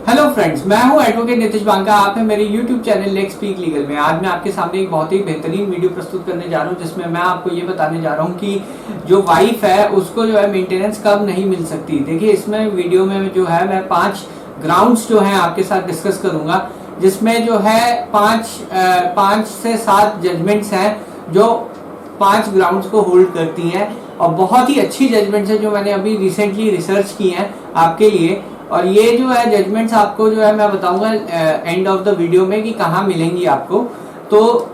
Hello friends, मैं हूं advocate Nitish Banka. आप हैं मेरे YouTube channel let's speak legal में। आज मैं आपके सामने एक बहुत ही बेहतरीन वीडियो प्रस्तुत करने जा रहा हूं, जिसमें मैं आपको ये बताने जा रहा हूं कि जो वाइफ है उसको जो है मेंटेनेंस कब नहीं मिल सकती। देखिए, इसमें वीडियो में जो है मैं 5 ग्राउंड्स जो हैं आपके साथ डिस्कस करूंगा, जिसमें जो है 5 से 7 जजमेंट्स हैं जो 5 ग्राउंड्स को होल्ड करती हैं, और बहुत ही अच्छी जजमेंट्स है जो मैंने अभी रिसेंटली रिसर्च की हैं आपके लिए। और ये जो है जजमेंट्स आपको जो है मैं बताऊंगा एंड ऑफ द वीडियो में कि कहाँ मिलेंगी आपको। तो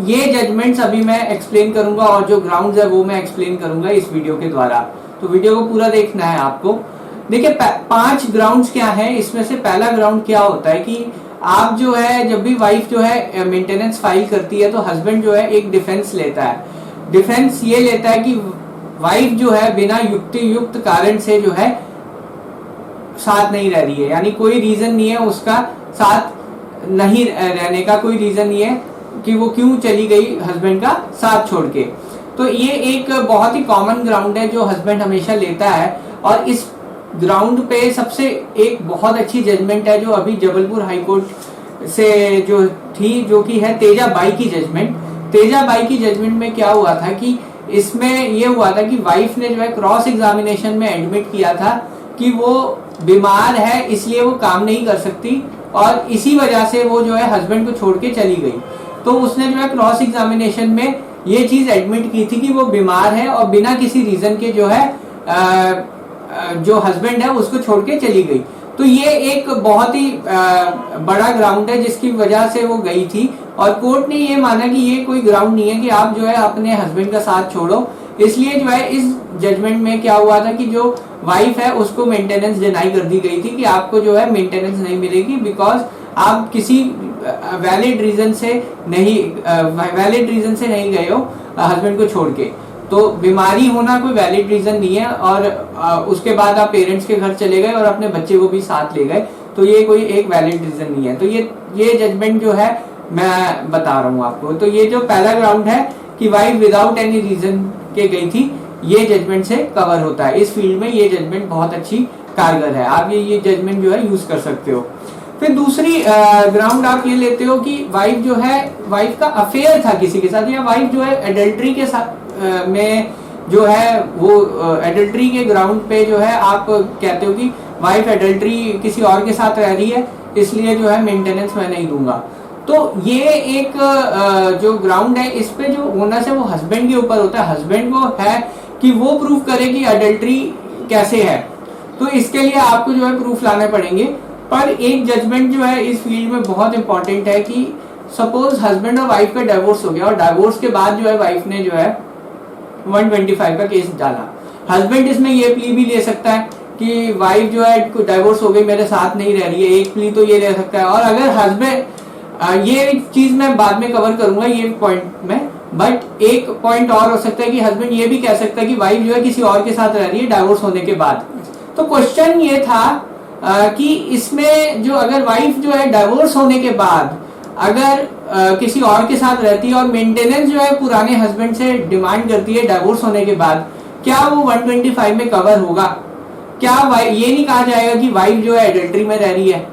ये जजमेंट्स अभी मैं एक्सप्लेन करूंगा और जो ग्राउंड्स है वो मैं एक्सप्लेन करूंगा इस वीडियो के द्वारा। तो वीडियो को पूरा देखना है आपको। देखिए, 5 ग्राउंड्स क्या है। इसमें से पहला ग्राउंड क्या होता है कि आप जो है जब भी वाइफ जो है मेंटेनेंस फाइल करती है तो हस्बैंड जो है एक डिफेंस लेता है। डिफेंस ये लेता है कि वाइफ जो है बिना युक्त कारण से जो है साथ नहीं रह रही है, यानी कोई रीजन नहीं है उसका साथ नहीं रहने का, कोई रीजन नहीं है कि वो क्यों चली गई हस्बैंड का साथ छोड़ के। तो ये एक बहुत ही कॉमन ग्राउंड है जो हस्बैंड हमेशा लेता है। और इस ग्राउंड पे सबसे एक बहुत अच्छी जजमेंट है जो अभी जबलपुर हाई कोर्ट से जो थी, जो कि है तेजा बाई की जजमेंट। तेजा बाई की जजमेंट में क्या हुआ था कि इसमें ये हुआ था कि वाइफ ने जो है क्रॉस एग्जामिनेशन में एडमिट किया था कि वो बीमार है, इसलिए वो काम नहीं कर सकती, और इसी वजह से वो जो है हस्बैंड को छोड़ के चली गई। तो उसने जो है क्रॉस एग्जामिनेशन में ये चीज एडमिट की थी कि वो बीमार है और बिना किसी रीजन के जो है जो हस्बैंड है उसको छोड़ के चली गई। तो ये एक बहुत ही बड़ा ग्राउंड है जिसकी वजह से वो गई थी, और कोर्ट ने ये माना कि ये कोई ग्राउंड नहीं है कि आप जो है अपने हस्बैंड का साथ छोड़ो। इसलिए जो है इस जजमेंट में क्या हुआ था कि जो वाइफ है उसको मेंटेनेंस डिनाई कर दी गई थी कि आपको जो है मेंटेनेंस नहीं मिलेगी, बिकॉज आप किसी वैलिड रीजन से नहीं गए हो हस्बैंड को छोड़ के। तो बीमारी होना कोई वैलिड रीजन नहीं है, और उसके बाद आप पेरेंट्स के घर चले गए और अपने बच्चे को भी साथ ले गए, तो ये कोई एक वैलिड रीजन नहीं है। तो ये जजमेंट जो है मैं बता रहा हूँ आपको। तो ये जो पहला ग्राउंड है कि वाइफ विदाउट एनी रीजन के गई थी, ये जजमेंट से कवर होता है। इस फील्ड में ये जजमेंट बहुत अच्छी कारगर है, आप ये जजमेंट जो है यूज कर सकते हो। फिर दूसरी ग्राउंड आप ये लेते हो कि वाइफ जो है, वाइफ का अफेयर था किसी के साथ, या वाइफ जो है एडल्ट्री के साथ में जो है वो एडल्ट्री के ग्राउंड पे जो है आप कहते हो कि वाइफ एडल्ट्री किसी और के साथ रह रही है, इसलिए जो है मेंटेनेंस मैं नहीं दूंगा। तो ये एक जो ग्राउंड है, इस पे जो ओनस है वो हस्बैंड के ऊपर होता है। हस्बैंड को है कि वो प्रूव करे कि अडल्ट्री कैसे है, तो इसके लिए आपको जो है प्रूफ लाने पड़ेंगे। पर एक जजमेंट जो है इस फील्ड में बहुत इंपॉर्टेंट है कि सपोज हस्बैंड और वाइफ का डिवोर्स हो गया, और डिवोर्स के बाद जो है वाइफ ने जो है 125 का केस डाला। हस्बैंड इसमें ये प्ली भी ले सकता है कि वाइफ जो है डिवोर्स हो गई, मेरे साथ नहीं रह रही है, एक प्ली तो ये ले सकता है। और अगर हस्बैंड, ये चीज मैं बाद में कवर करूंगा ये पॉइंट में, बट एक पॉइंट और हो सकता है कि हस्बैंड ये भी कह सकता है कि वाइफ जो है किसी और के साथ रह रही है डिवोर्स होने के बाद। तो क्वेश्चन ये था कि इसमें जो अगर वाइफ जो है डिवोर्स होने के बाद अगर किसी और के साथ रहती है और मेंटेनेंस जो है पुराने हस्बैंड से डिमांड करती है डिवोर्स होने के बाद, क्या वो 125 में कवर होगा? क्या ये नहीं कहा जाएगा कि वाइफ जो है एडल्ट्री में रह रही है?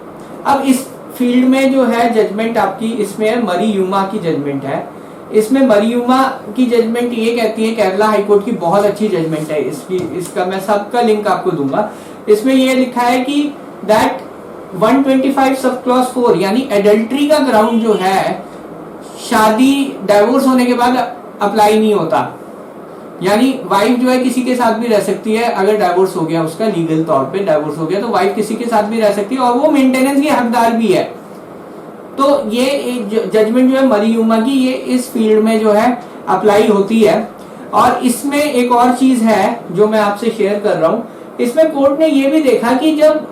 अब इस फील्ड में जो है जजमेंट आपकी इसमें मरीयुमा की जजमेंट है। इसमें मरीयुमा की जजमेंट ये कहती है, केरला हाईकोर्ट की बहुत अच्छी जजमेंट है इसका मैं सबका लिंक आपको दूंगा। इसमें ये लिखा है कि दैट 125 सब क्लॉज 4 यानी एडल्ट्री का ग्राउंड जो है शादी डिवोर्स होने के बाद अप्लाई नहीं होता। यानी वाइफ जो है किसी के साथ भी रह सकती है, अगर डिवोर्स हो गया, उसका लीगल तौर पे डिवोर्स हो गया, तो वाइफ किसी के साथ भी रह सकती है और वो मेंटेनेंस की हकदार भी है। तो ये जजमेंट जो है मरीयुमा की, ये इस फील्ड में जो है अप्लाई होती है। और इसमें एक और चीज है जो मैं आपसे शेयर कर रहा हूँ। इसमें कोर्ट ने ये भी देखा कि जब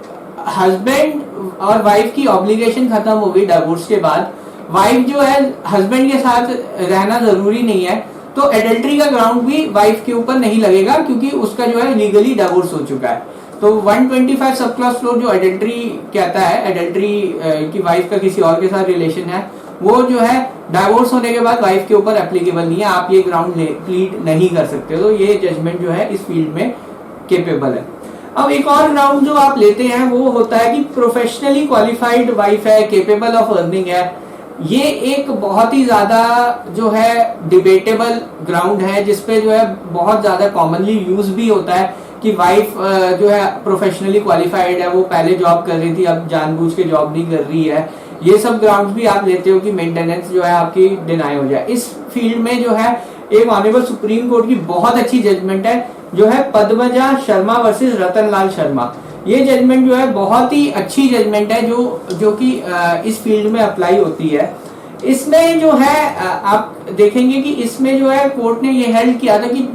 हस्बैंड और वाइफ की ऑब्लिगेशन खत्म हो गई डिवोर्स के बाद, वाइफ जो है हस्बैंड के साथ रहना जरूरी नहीं है, तो एडल्ट्री का ग्राउंड भी वाइफ के ऊपर नहीं लगेगा, क्योंकि उसका जो है लीगली डिवोर्स हो चुका है। तो 125 सब क्लॉज 4 जो एडल्ट्री कहता है, एडल्ट्री की वाइफ का किसी और के साथ रिलेशन है, वो जो है डिवोर्स होने के बाद वाइफ के ऊपर एप्लीकेबल नहीं है, आप ये ग्राउंड प्लीड नहीं कर सकते। तो ये जजमेंट जो है इस फील्ड में केपेबल है। अब एक और ग्राउंड जो आप लेते हैं वो होता है कि प्रोफेशनली क्वालिफाइड वाइफ है, केपेबल ऑफ अर्निंग है। ये एक बहुत ही ज्यादा जो है डिबेटेबल ग्राउंड है, जिसपे जो है बहुत ज्यादा कॉमनली यूज भी होता है कि वाइफ जो है प्रोफेशनली क्वालिफाइड है, वो पहले जॉब कर रही थी अब जानबूझ के जॉब नहीं कर रही है। ये सब ग्राउंड भी आप लेते हो कि मेंटेनेंस जो है आपकी डिनाई हो जाए। इस फील्ड में जो है एक ऑनरेबल सुप्रीम कोर्ट की बहुत अच्छी जजमेंट है जो है पद्मजा शर्मा वर्सेस रतनलाल शर्मा। ये जजमेंट जो है बहुत ही अच्छी जजमेंट है जो कि इस फील्ड में अप्लाई होती है। इसमें जो है आप देखेंगे कि इसमें जो है कोर्ट ने ये हेल्ड किया था कि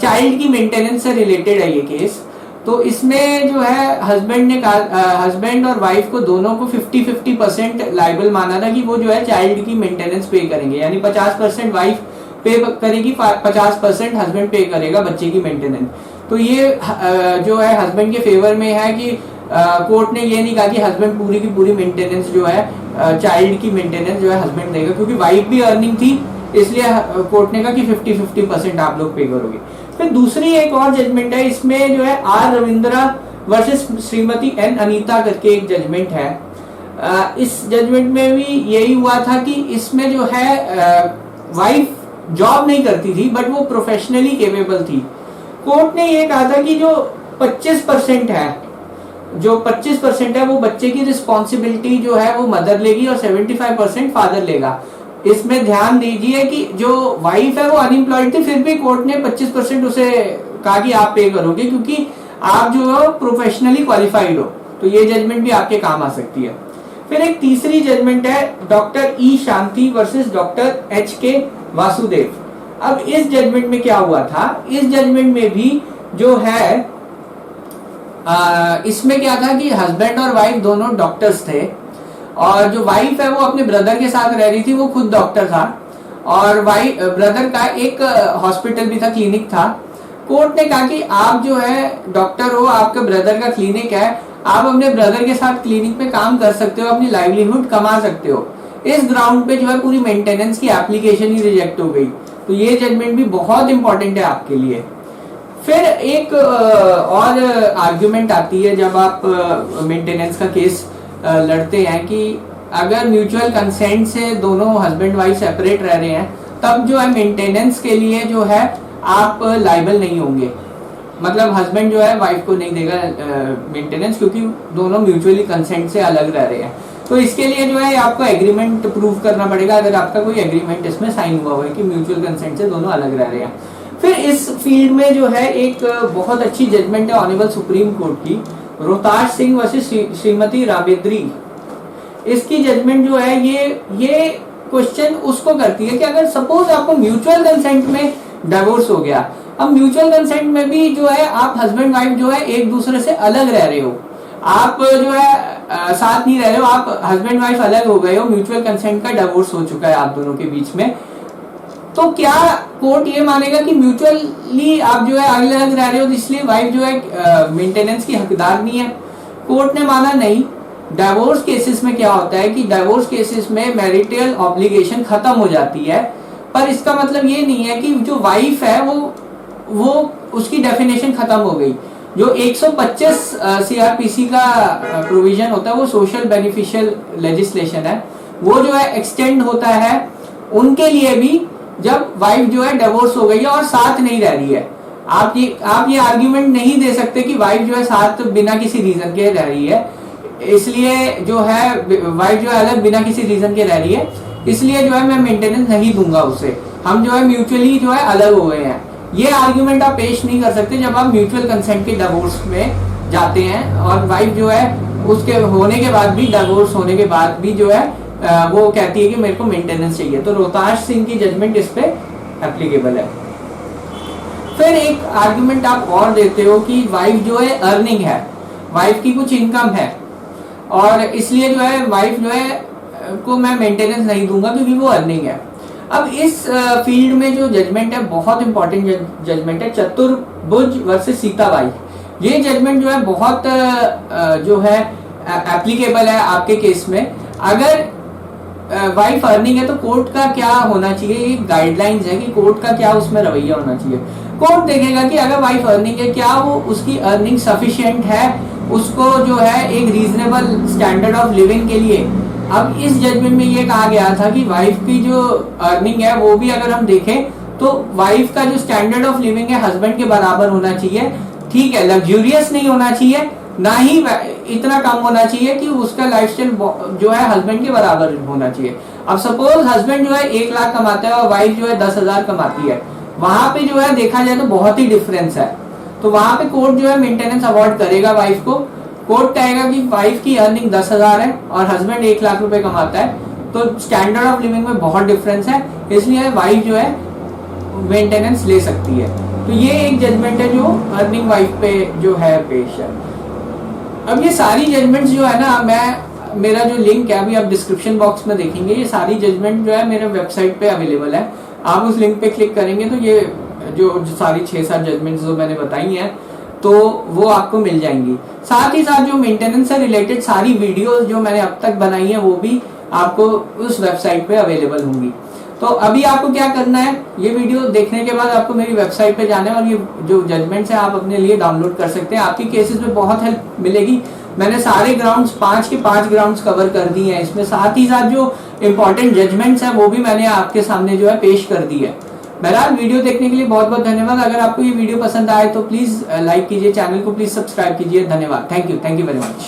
चाइल्ड की मेंटेनेंस से रिलेटेड है ये केस। तो इसमें जो है हस्बैंड और वाइफ को दोनों को 50-50% लाइबल माना था कि वो जो है चाइल्ड की मेंटेनेंस पे करेंगे, यानी 50% वाइफ पे करेगी, 50% हस्बैंड पे करेगा बच्चे की मेंटेनेंस। तो ये जो है हस्बैंड के फेवर में है कि कोर्ट ने ये नहीं कहा कि हस्बैंड पूरी की पूरी मेंटेनेंस जो है चाइल्ड की मेंटेनेंस जो है हस्बैंड देगा, क्योंकि वाइफ भी अर्निंग थी, इसलिए कोर्ट ने कहा कि 50-50% आप लोग पे करोगे। फिर दूसरी एक और जजमेंट है, इसमें जो है R Ravindra versus Shrimati N Anita करके एक जजमेंट है। इस जजमेंट में भी यही हुआ था कि इसमें जो है वाइफ जॉब नहीं करती थी बट वो प्रोफेशनली केपेबल थी। कोर्ट ने ये कहा था कि जो 25% है वो बच्चे की रिस्पॉन्सिबिलिटी जो है वो मदर लेगी और 75% फादर लेगा। इसमें ध्यान दीजिए कि जो वाइफ है वो अनएम्प्लॉयड थी, फिर भी कोर्ट ने 25% उसे कहा कि आप पे करोगे क्योंकि आप जो है प्रोफेशनली क्वालिफाइड हो। तो ये जजमेंट भी आपके काम आ सकती है। फिर एक तीसरी जजमेंट है डॉक्टर ई शांति वर्सेस डॉक्टर एच के वासुदेव। अब इस जजमेंट में क्या हुआ था, इस जजमेंट में भी जो है इसमें क्या था कि हस्बैंड और वाइफ दोनों डॉक्टर्स थे और जो वाइफ है वो अपने ब्रदर के साथ रह रही थी, वो खुद डॉक्टर था और वाइफ ब्रदर का एक हॉस्पिटल भी था, क्लिनिक था। कोर्ट ने कहा कि आप जो है डॉक्टर हो, आपके ब्रदर का क्लिनिक है, आप अपने ब्रदर के साथ क्लिनिक में काम कर सकते हो, अपनी लाइवलीहुड कमा सकते हो। इस ग्राउंड पे जो है पूरी मेंटेनेंस की एप्लीकेशन ही रिजेक्ट हो गई। तो ये जजमेंट भी बहुत इंपॉर्टेंट है आपके लिए। फिर एक और आर्ग्यूमेंट आती है जब आप मेंटेनेंस का केस लड़ते हैं कि अगर म्यूचुअल कंसेंट से दोनों हस्बैंड वाइफ सेपरेट रह रहे हैं तब जो है मेंटेनेंस के लिए जो है आप लायबल नहीं होंगे। मतलब हस्बैंड जो है वाइफ को नहीं देगा मेंटेनेंस क्योंकि दोनों म्यूचुअली कंसेंट से अलग रह रहे हैं। तो इसके लिए जो है आपको एग्रीमेंट प्रूव करना पड़ेगा, अगर आपका कोई एग्रीमेंट इसमें साइन हुआ है कि म्यूचुअल कंसेंट से दोनों अलग रह रहे हैं। फिर इस फील्ड में जो है एक बहुत अच्छी जजमेंट है ऑनरेबल सुप्रीम कोर्ट की, रोहताश सिंह वर्सेस श्रीमती राबेद्री। इसकी जजमेंट जो है ये क्वेश्चन उसको करती है कि अगर सपोज आपको म्यूचुअल कंसेंट में डिवोर्स हो गया, अब म्यूचुअल कंसेंट में भी जो है आप हस्बैंड वाइफ जो है एक दूसरे से अलग रह रहे हो, आप जो है साथ नहीं रह रहे हो, आप हस्बैंड वाइफ अलग हो गए हो, म्यूचुअल कंसेंट का डिवोर्स हो चुका है आप दोनों के बीच में। तो क्या कोर्ट ये मानेगा कि म्यूचुअली आप जो है अलग अलग रह रहे हो इसलिए वाइफ जो है मेंटेनेंस की हकदार नहीं है? कोर्ट ने माना नहीं। डिवोर्स केसेस में क्या होता है कि डिवोर्स केसेस में मैरिटल ऑब्लिगेशन खत्म हो जाती है, पर इसका मतलब ये नहीं है कि जो वाइफ है वो उसकी डेफिनेशन खत्म हो गई। जो 125 सीआरपीसी का प्रोविजन होता है वो सोशल बेनिफिशियल लेजिस्लेशन है, वो जो है एक्सटेंड होता है उनके लिए भी जब वाइफ जो है डिवोर्स हो गई है और साथ नहीं रह रही है। आप ये आर्ग्यूमेंट नहीं दे सकते कि वाइफ जो है साथ बिना किसी रीजन के रह रही है, इसलिए जो है वाइफ जो है अलग बिना किसी रीजन के रह रही है, इसलिए जो है मैं मेंटेनेंस नहीं दूंगा उसे, हम जो है म्यूचुअली जो है अलग हो गए हैं। ये आर्ग्यूमेंट आप पेश नहीं कर सकते जब आप म्यूचुअल कंसेंट के डिवोर्स में जाते हैं और वाइफ जो है उसके होने के बाद भी, डिवोर्स होने के बाद भी जो है वो कहती है कि मेरे को मेंटेनेंस चाहिए। तो रोहताश सिंह की जजमेंट इस पे एप्लीकेबल है। फिर एक आर्गुमेंट आप और देते हो कि वाइफ जो है अर्निंग है, वाइफ की कुछ इनकम है और इसलिए जो है वाइफ जो है को मैं मेंटेनेंस नहीं दूंगा क्योंकि वो अर्निंग है। अब इस फील्ड में जो जजमेंट है बहुत इंपॉर्टेंट जजमेंट है, चतुर्भुज वर्सेस सीताबाई। ये जजमेंट जो है बहुत जो है एप्लीकेबल है आपके केस में। अगर वाइफ अर्निंग है तो कोर्ट का क्या होना चाहिए, ये गाइडलाइंस है कि कोर्ट का क्या उसमें रवैया होना चाहिए। कोर्ट देखेगा कि अगर वाइफ अर्निंग है, क्या वो उसकी अर्निंग सफिशिएंट है उसको जो है एक रीजनेबल स्टैंडर्ड ऑफ लिविंग के लिए। अब इस जजमेंट में ये कहा गया था कि वाइफ की जो अर्निंग है वो भी अगर हम देखें तो वाइफ का जो स्टैंडर्ड ऑफ लिविंग है हस्बैंड के बराबर होना चाहिए। ठीक है, लग्जूरियस नहीं होना चाहिए, ना ही इतना कम होना चाहिए कि उसका लाइफस्टाइल जो है हस्बैंड के बराबर होना चाहिए। अब सपोज हस्बैंड जो है 1 लाख कमाता है और वाइफ जो है 10,000 कमाती है, वहां पे जो है देखा जाए तो बहुत ही डिफरेंस है। तो वहां पे कोर्ट जो है मेंटेनेंस अवॉर्ड करेगा वाइफ को। कोर्ट कहेगा कि वाइफ की अर्निंग 10,000 है और हस्बैंड 1 लाख रुपए कमाता है, तो स्टैंडर्ड ऑफ लिविंग में बहुत डिफरेंस है, इसलिए वाइफ जो है मेंटेनेंस ले सकती है। तो ये एक जजमेंट है जो अर्निंग वाइफ पे जो है पेश है। अब ये सारी जजमेंट्स जो है ना, मेरा जो लिंक है अभी आप डिस्क्रिप्शन बॉक्स में देखेंगे, ये सारी जजमेंट जो है मेरे वेबसाइट पे अवेलेबल है। आप उस लिंक पे क्लिक करेंगे तो ये जो सारी 6-7 जजमेंट्स जो मैंने बताई हैं तो वो आपको मिल जाएंगी। साथ ही साथ जो मेंटेनेंस से रिलेटेड सारी वीडियोस जो मैंने अब तक बनाई है वो भी आपको उस वेबसाइट पे अवेलेबल होंगी। तो अभी आपको क्या करना है, ये वीडियो देखने के बाद आपको मेरी वेबसाइट पे जाना है और ये जो जजमेंट्स है आप अपने लिए डाउनलोड कर सकते हैं। आपकी केसेस में बहुत हेल्प मिलेगी। मैंने सारे ग्राउंड्स 5 के 5 ग्राउंड्स कवर कर दिए हैं इसमें, साथ ही साथ जो इंपॉर्टेंट जजमेंट्स हैं वो भी मैंने आपके सामने जो है पेश कर दी है। बहरहाल वीडियो देखने के लिए बहुत बहुत धन्यवाद। अगर आपको ये वीडियो पसंद आए तो प्लीज लाइक कीजिए, चैनल को प्लीज सब्सक्राइब कीजिए। धन्यवाद, थैंक यू वेरी मच।